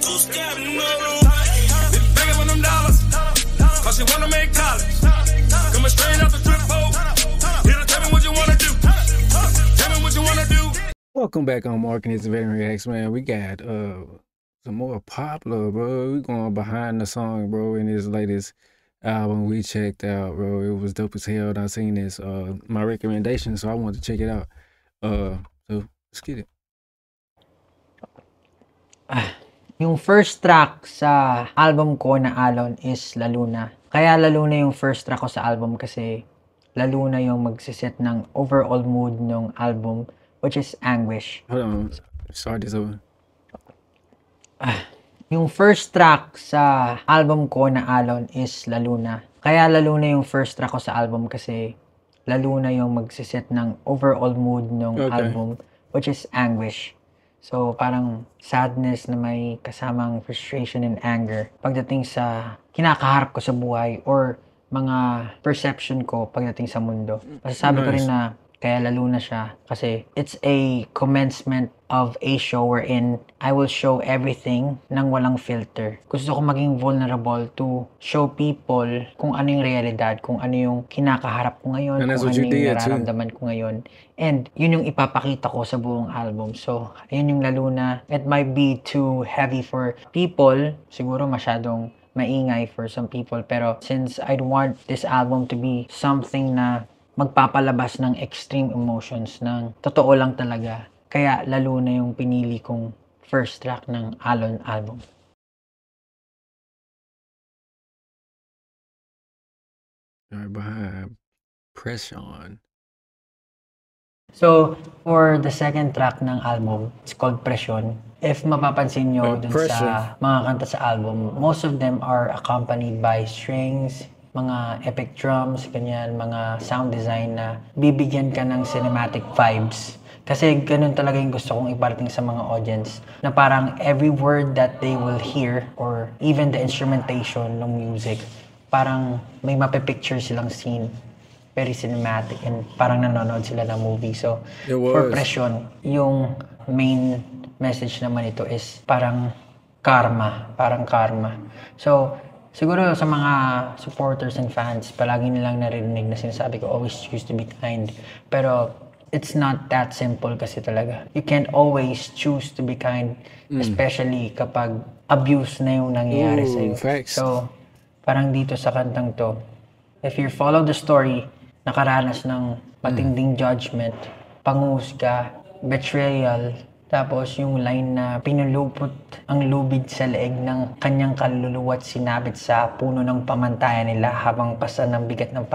two-step, begging for them dollars, cause she wanna make college. Coming straight out the trip hole. Here to tell me what you wanna do. Tell me what you wanna do. Welcome back on Marketing Veteran Reacts, man. We got some more Popular, bro. We going behind the song, bro, in his latest album we checked out, bro. It was dope as hell. I seen this my recommendation, so I wanted to check it out. So let's get it. Yung first track sa album ko na Alon is La Luna. Kaya La Luna yung first track ko sa album kasi La Luna yung magsiset ng overall mood ng album, which is Anguish. Hold on. Start this over. Yung first track sa album ko na Alon is La Luna. Kaya La Luna yung first track ko sa album kasi La Luna yung magsiset ng overall mood ng album, which is Anguish. So, parang sadness na may kasamang frustration and anger pagdating sa kinakaharap ko sa buhay or mga perception ko pagdating sa mundo. Masasabi ko rin na kaya lalo na siya kasi it's a commencement of a show wherein I will show everything nang walang filter. Gusto ko maging vulnerable to show people kung ano yung realidad, kung ano yung kinakaharap ko ngayon, kung ano yung nararamdaman ko ngayon. And yun yung ipapakita ko sa buong album. So, yun yung lalo na. It might be too heavy for people. Siguro masyadong maingay for some people. Pero since I want this album to be something na magpapalabas ng extreme emotions ng totoo lang talaga. Kaya lalo na yung pinili kong first track ng Alon album. Right behind Pression. So, for the second track ng album, it's called Presyon. If mapapansin nyo dun sa mga kanta sa album, most of them are accompanied by strings, mga epic drums, ganyan, mga sound design na bibigyan ka ng cinematic vibes. Kasi ganun talaga yung gusto kong iparating sa mga audience. Na parang every word that they will hear or even the instrumentation ng music, parang may mapipicture silang scene. Very cinematic and parang nanonood sila ng movie. So, for Presyon, yung main message naman ito is parang karma. Parang karma. So, siguro sa mga supporters and fans, palagi nilang naririnig na sinasabi ko, always choose to be kind. Pero it's not that simple kasi talaga. You can't always choose to be kind, especially kapag abuse na yung nangyayari sa'yo. So, parang dito sa kantang to, if you follow the story, nakaranas ng matinding judgment, panghusga, betrayal, tapos yung line na pinulupot ang lubid sa leeg ng kanyang kaluluwa at sinabit sa puno ng pamantayan nila habang pasa ng bigat ng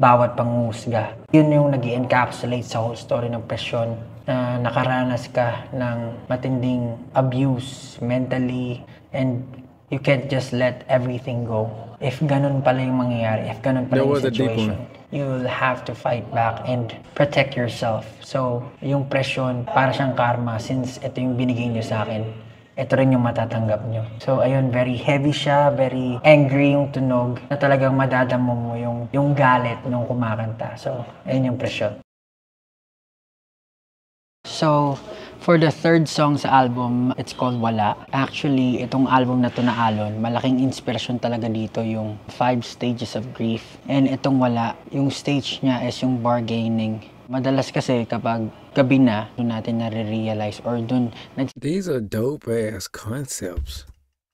bawat panghusga. Yun yung nag-encapsulate sa whole story ng Presyon na nakaranas ka ng matinding abuse mentally and you can't just let everything go. If ganun pala yung mangyayari, if ganun pala yung situation, you'll have to fight back and protect yourself. So, yung Presyon, para siyang karma since ito yung binigay niyo sa akin. Ito rin yung matatanggap niyo. So, ayun, very heavy siya, very angry yung tunog na talagang madadamo mo yung galit nung kumakanta. So, ayun yung Presyon. So, for the third song sa album, it's called Wala. Actually, itong album na to na Alon, malaking inspirasyon talaga dito yung 5 stages of grief. And itong Wala, yung stage niya is yung bargaining. Madalas kasi kapag gabi na, doon natin nare-realize or doon These are dope ass concepts.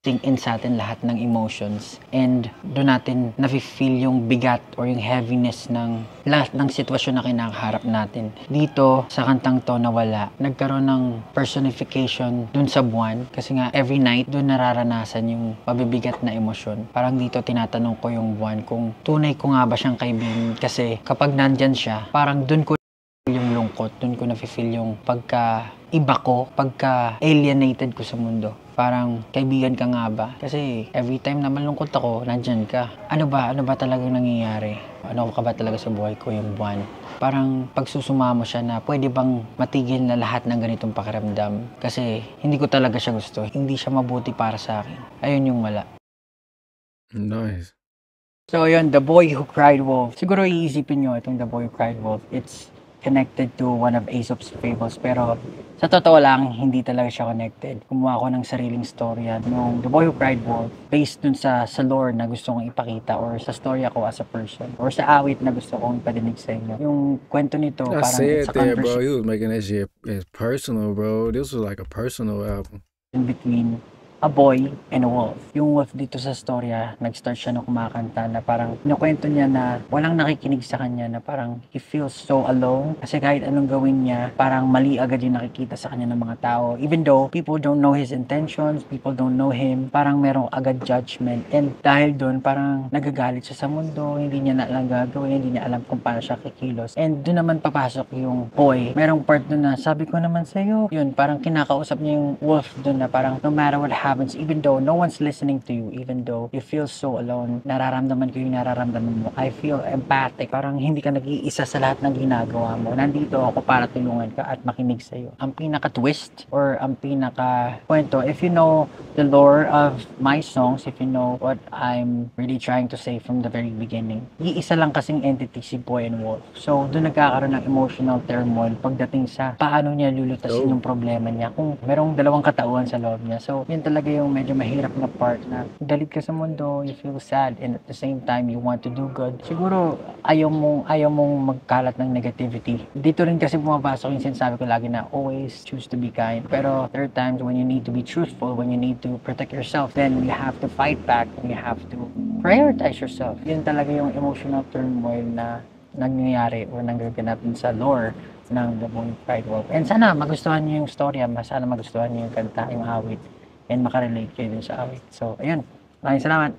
In sa atin lahat ng emotions and doon natin nafe-feel yung bigat or yung heaviness ng lahat ng sitwasyon na kinakaharap natin. Dito sa kantang to na Wala, nagkaroon ng personification doon sa buwan kasi nga every night doon nararanasan yung pabibigat na emosyon. Parang dito tinatanong ko yung buwan kung tunay ko nga ba siyang kaibigan kasi kapag nandyan siya, parang doon ko yung lungkot, doon ko nafe-feel yung pagka-iba ko, pagka-alienated ko sa mundo. Parang kaibigan ka nga ba? Kasi every time na malungkot ako, nandyan ka. Ano ba talagang nangyayari? Ano ka ba talaga sa buhay ko yung buwan? Parang pagsusuma mo siya na pwede bang matigil na lahat ng ganitong pakiramdam? Kasi hindi ko talaga siya gusto. Hindi siya mabuti para sa akin. Ayun yung Wala. Nice. So yun, The Boy Who Cried Wolf. Siguro iisipin nyo itong The Boy Who Cried Wolf. It's connected to one of Aesop's fables. Pero Sa totoo lang, hindi talaga siya connected. Kumuha ako ng sariling storya nung The Boy Who Cried Wolf based dun sa lore na gusto kong ipakita or sa storya ko as a person or sa awit na gusto kong ipadinig sa inyo. Yung kwento nito, I parang said it's a that, bro. conversation He was making that shit as personal, bro. This was like a personal album. between a boy and a wolf. Yung wolf dito sa storya, nag-start siya na kumakanta na parang nakwento niya na walang nakikinig sa kanya na parang he feels so alone kasi kahit anong gawin niya, parang mali agad yung nakikita sa kanya ng mga tao. Even though people don't know his intentions, people don't know him, parang merong agad judgment. And dahil doon, parang nagagalit siya sa mundo, hindi niya na alam gagawin, hindi niya alam kung paano siya kikilos. And doon naman papasok yung boy. Merong part doon na sabi ko naman sa'yo, yun, parang kinakausap niya yung wolf doon na parang no matter what happens, even though no one's listening to you, even though you feel so alone, nararamdaman ko yung nararamdaman mo. I feel empathic. Parang hindi ka nag-iisa sa lahat ng ginagawa mo. Nandito ako para tulungan ka at makinig sa'yo. Ang pinaka-twist or ang pinaka-kwento, if you know the lore of my songs, if you know what I'm really trying to say from the very beginning, iisa lang kasing entity si Boy and Wolf. So, doon nagkakaroon ng emotional turmoil pagdating sa paano niya lulutasin yung problema niya kung merong dalawang katauhan sa loob niya. So, yun talaga yung medyo mahirap na part na galit ka sa mundo, you feel sad, and at the same time, you want to do good. Siguro, ayaw mong magkalat ng negativity. Dito rin kasi pumapasok yung sinasabi ko lagi na always choose to be kind. Pero there are times when you need to be truthful, when you need to protect yourself, then you have to fight back and you have to prioritize yourself. Yun talaga yung emotional turmoil na nangyayari o nanggaganap sa lore ng The Boy Who Cried Wolf. And sana magustuhan niyo yung storya, sana magustuhan niyo yung kanta, yung awit, and makarelate kayo dun sa awit. So, ayun. Maraming salamat.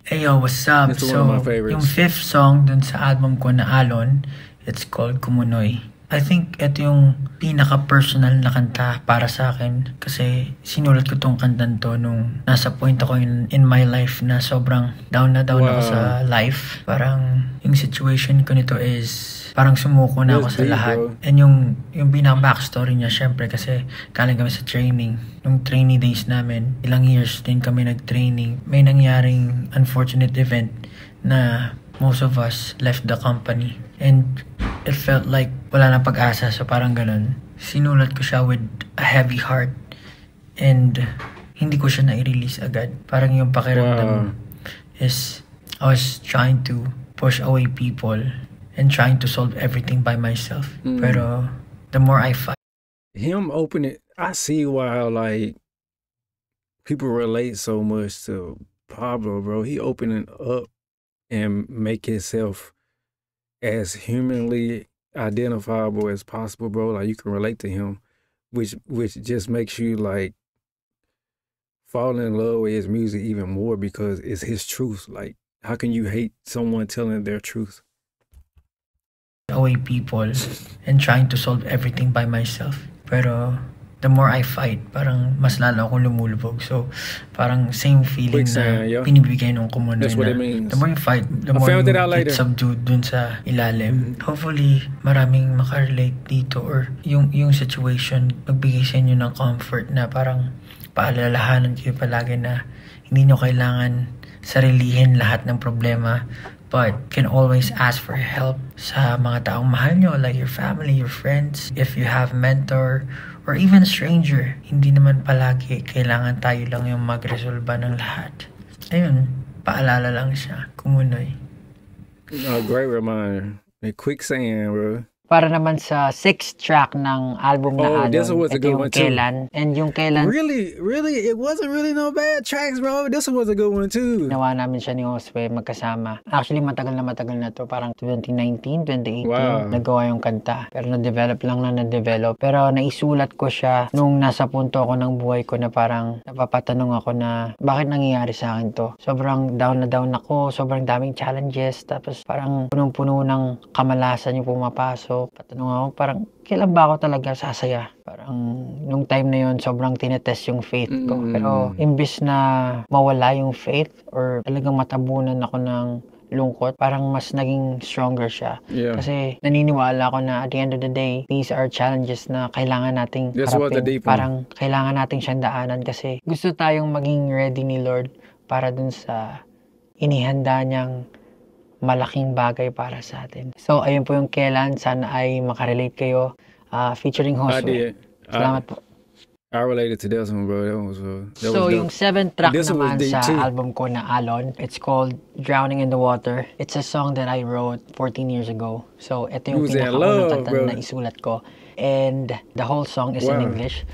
Hey yo, what's up? It's one of my favorites. Yung fifth song dun sa album ko na Alon, it's called Kumunoy. I think ito yung pinaka-personal na kanta para sa akin kasi sinulat ko tong kantan to nung nasa point ako in my life na sobrang down na down ako sa life. Parang yung situation ko nito is parang sumuko na ako sa lahat. Bro. And yung pinaka-backstory niya, syempre kasi galing kami sa training. Nung trainee days namin, ilang years din kami nag-training. May nangyaring unfortunate event na most of us left the company. And it felt like wala na pag-asa, so parang ganun. Sinulat ko siya with a heavy heart and hindi ko siya na-release agad. Parang yung pakiramdam is I was trying to push away people and trying to solve everything by myself. Pero the more I fight, him opening, I see why like people relate so much to Pablo, bro. He opening up and make himself as humanly identifiable as possible, bro. Like you can relate to him, which just makes you like fall in love with his music even more because it's his truth. Like, how can you hate someone telling their truth? Away people and trying to solve everything by myself. Pero the more I fight, parang mas lalo akong lumulubog. So, parang same feeling na pinibigay nung Kumunoy That's what na it means. the more you fight, the more you get subdued dun sa ilalim. Hopefully, maraming makarelate dito or yung situation, magbigay sa inyo ng comfort na parang paalalahanan kayo palagi na hindi nyo kailangan sarilihin lahat ng problema, but can always ask for help sa mga taong mahal nyo, like your family, your friends. If you have mentor or even a stranger, hindi naman palagi kailangan tayo lang yung magresolba ng lahat. Ayun, paalala lang siya. Kumunoy. Great reminder. A quick saying, bro. Para naman sa 6th track ng album na this was a good one too. Kailan. And yung Kailan, Really, it wasn't really no bad tracks, bro. This one was a good one too. Nawa namin siya ni Josue magkasama. Actually, matagal na to. Parang 2019, 2018, nagawa yung kanta. Pero na-develop. Pero naisulat ko siya nung nasa punto ako ng buhay ko na parang napapatanong ako na bakit nangyayari sa akin to. Sobrang down na down ako, sobrang daming challenges, tapos parang punong-puno ng kamalasan yung pumapasok. Patanong ako, parang kailan ba ako talaga sasaya? Parang nung time na yun, sobrang tinetest yung faith ko. Pero imbis na mawala yung faith or talagang matabunan ako ng lungkot, parang mas naging stronger siya. Yeah. Kasi naniniwala ako na at the end of the day, these are challenges na kailangan nating harapin. Parang kailangan nating siyang daanan kasi gusto tayong maging ready ni Lord para dun sa inihanda niyang malaking bagay para sa atin. So, ayun po yung Kailan. Sana ay makarelate kayo featuring I Josue. did. Salamat po. I related to this one, bro. That was So, yung 7th track This one was naman deep, sa too. album ko na Alon, it's called Drowning in the Water. It's a song that I wrote 14 years ago. So, ito yung You was in pinakaunang love, kanta bro. na isulat ko. And the whole song is in Wow. English.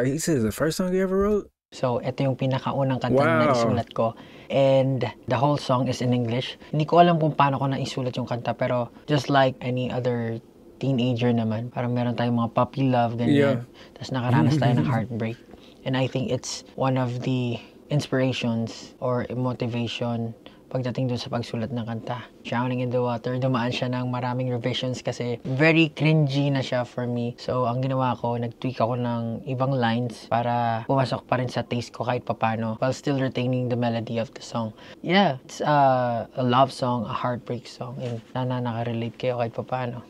He says the first song you ever wrote? So, ito yung pinakaunang kanta na Wow. isulat ko. And the whole song is in English. Hindi ko alam kung paano ko naisulat yung kanta, pero just like any other teenager naman, parang meron tayong mga puppy love, ganyan. Tapos nakaranas tayo ng heartbreak. And I think it's one of the inspirations or motivation pagdating dun sa pagsulat ng kanta. Drowning in the Water, dumaan siya ng maraming revisions kasi very cringy na siya for me. So, ang ginawa ko, nag-tweak ako ng ibang lines para pumasok pa rin sa taste ko kahit papano while still retaining the melody of the song. Yeah, it's a love song, a heartbreak song, and nakarelate kayo kahit papano.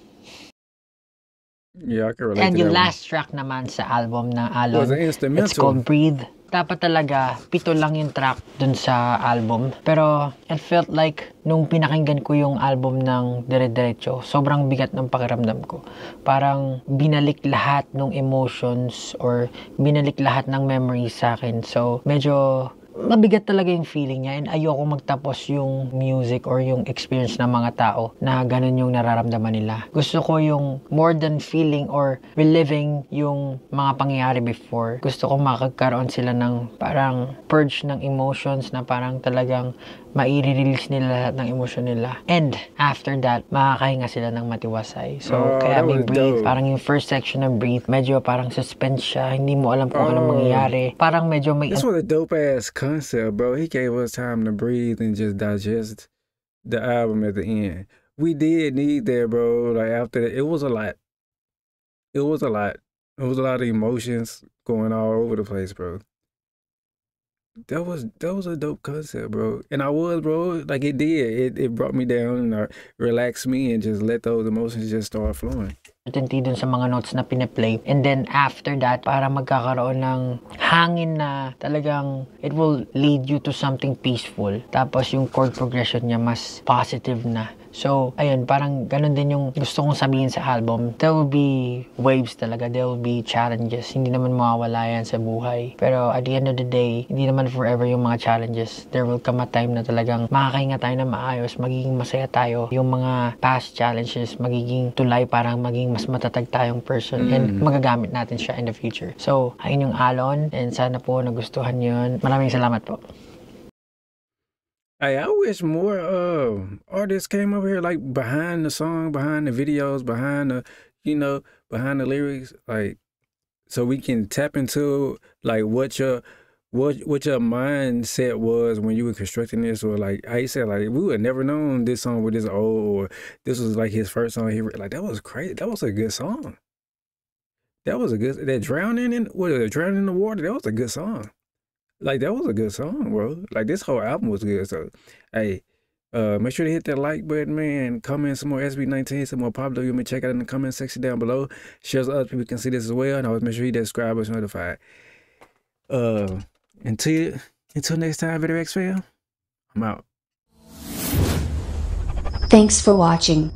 Yeah, I can relate And to yung that one. last track naman sa album na It was Alon, an instrumental. it's called Breathe. Dapat talaga, 7 lang yung track dun sa album. Pero, it felt like, nung pinakinggan ko yung album ng dire-diretso, sobrang bigat ng pakiramdam ko. Parang, binalik lahat ng emotions or binalik lahat ng memories sa akin. So, medyo mabigat talaga yung feeling niya, and ayoko magtapos yung music or yung experience ng mga tao na ganun yung nararamdaman nila. Gusto ko yung more than feeling or reliving yung mga pangyayari before. Gusto ko makagkaroon sila ng parang purge ng emotions na parang talagang maire-release nila lahat ng emosyon nila. And after that, makakahinga sila ng matiwasay. So, kaya that may was Breathe. dope. Parang yung first section ng Breathe, medyo parang suspense siya. Hindi mo alam kung anong mangyayari. Parang medyo may This was a dope ass concept, bro. He gave us time to breathe and just digest the album at the end. We did need that, bro. Like after that, it was a lot. It was a lot. It was a lot of emotions going all over the place, bro. That was a dope concept, bro. And I was, bro, like it did. It brought me down and relaxed me and just let those emotions just start flowing. certainty dun sa mga notes na pinaplay. And then after that, para magkakaroon ng hangin na talagang it will lead you to something peaceful. Tapos yung chord progression niya mas positive na. So, ayun, parang ganun din yung gusto kong sabihin sa album. There will be waves talaga. There will be challenges. Hindi naman mawawala yan sa buhay. Pero at the end of the day, hindi naman forever yung mga challenges. There will come a time na talagang makakahinga tayo na maayos, magiging masaya tayo. Yung mga past challenges, magiging tulay parang maging mas matatag tayong person and magagamit natin siya in the future. So, ayun yung Alon and sana po nagustuhan yun. Maraming salamat po. Hey, I wish more artists came over here, like behind the song, behind the videos, behind the, behind the lyrics, like so we can tap into like what your mindset was when you were constructing this, or like I said, like we would have never known this song was this old, or this was like his first song. Like that was crazy. That was a good song. That was a good. Drowning in the Water. That was a good song. Like, that was a good song, bro. Like, this whole album was good. So, hey, make sure to hit that like button, man. Comment some more SB19, some more popular. You may check out in the comment section down below. Share so other people can see this as well. And always make sure you subscribe or notified. Until next time, Video X fam, I'm out. Thanks for watching.